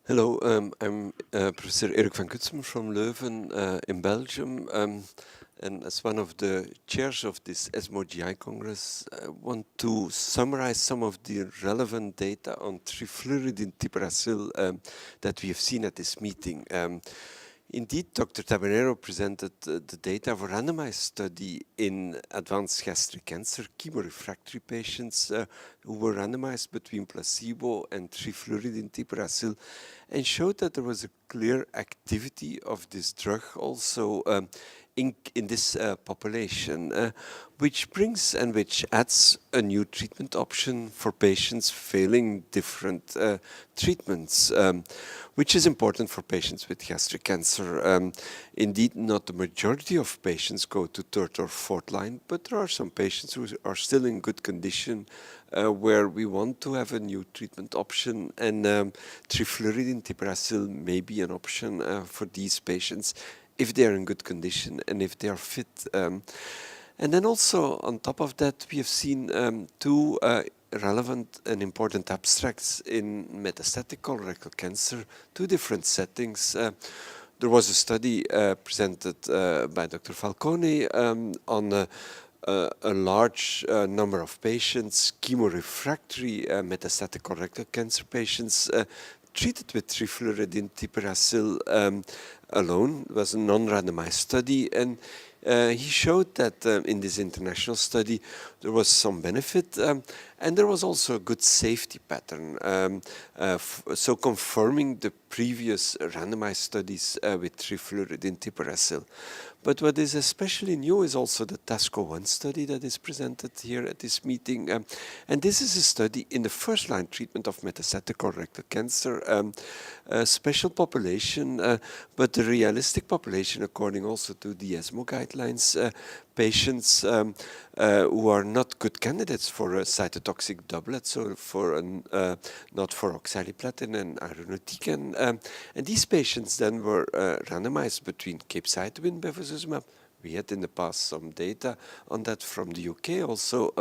Hello, I'm Professor Eric Van Cutsem from Leuven in Belgium. And as one of the chairs of this ESMO GI Congress, I want to summarize some of the relevant data on Trifluridine Tipiracil that we have seen at this meeting. Indeed, Dr. Tabernero presented the data of a randomized study in advanced gastric cancer chemorefractory patients who were randomized between placebo and trifluridine tipiracil, and showed that there was a clear activity of this drug also in this population, which brings and which adds a new treatment option for patients failing different treatments, which is important for patients with gastric cancer. Indeed, not the majority of patients go to third or fourth line, but there are some patients who are still in good condition where we want to have a new treatment option, and trifluridine tipiracil may be an option for these patients if they are in good condition and if they are fit. And then also on top of that, we have seen two relevant and important abstracts in metastatic colorectal cancer, two different settings. There was a study presented by Dr. Falcone on a large number of patients, chemorefractory metastatic colorectal cancer patients, treated with trifluridine tipiracil alone. It was a non-randomized study, and he showed that in this international study there was some benefit, and there was also a good safety pattern, so confirming the previous randomized studies with trifluridine tipiracil. But what is especially new is also the TASCO-1 study that is presented here at this meeting. And this is a study in the first-line treatment of metastatic colorectal cancer, a special population, but the realistic population according also to the ESMO guidelines, patients who are not good candidates for a cytotoxic doublet, so for not for oxaliplatin and irinotecan. And these patients then were randomized between capecitabine bevacizumab. We had in the past some data on that from the UK also.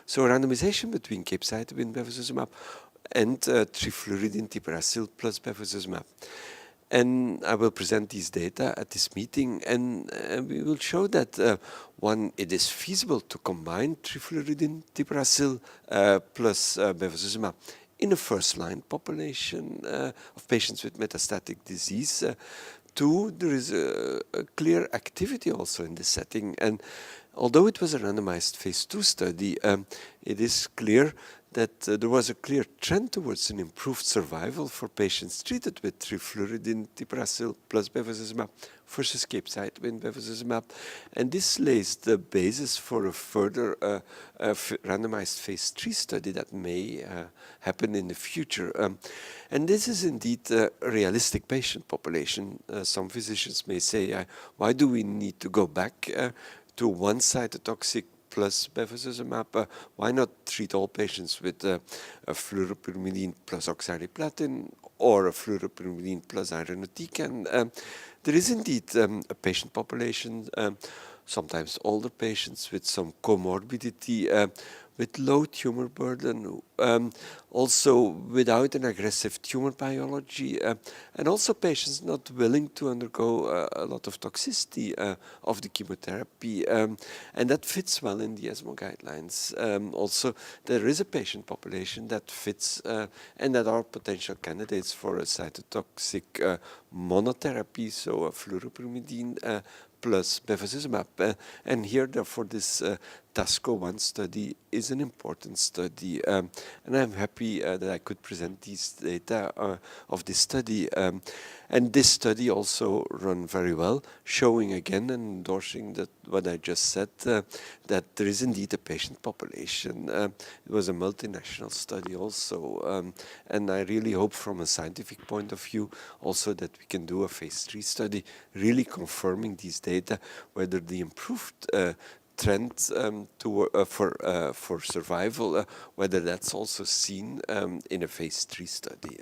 So randomization between capecitabine bevacizumab and trifluridine tipiracil plus bevacizumab. And I will present these data at this meeting, and we will show that one, it is feasible to combine trifluridine tipiracil plus bevacizumab in a first-line population of patients with metastatic disease. Two, there is a clear activity also in this setting, and although it was a randomized phase 2 study, it is clear that there was a clear trend towards an improved survival for patients treated with trifluridine tipiracil plus bevacizumab versus capecitabine bevacizumab, and this lays the basis for a further randomized phase 3 study that may happen in the future. And this is indeed a realistic patient population. Some physicians may say, why do we need to go back to one cytotoxic plus bevacizumab? Why not treat all patients with a fluoropyrimidine plus oxaliplatin or a fluoropyrimidine plus irinotecan? There is indeed a patient population, sometimes older patients with some comorbidity, with low tumor burden, also without an aggressive tumor biology, and also patients not willing to undergo a lot of toxicity of the chemotherapy, and that fits well in the ESMO guidelines. Also, there is a patient population that fits and that are potential candidates for a cytotoxic monotherapy, so a fluoropyrimidine plus bevacizumab. And here, therefore, this TASCO-1 study is an important study, and I'm happy that I could present these data of this study. And this study also ran very well, showing again and endorsing that what I just said, that there is indeed a patient population. It was a multinational study also, and I really hope from a scientific point of view also that we can do a phase 3 study, really confirming these data, whether the improved trend for survival, whether that's also seen in a phase 3 study.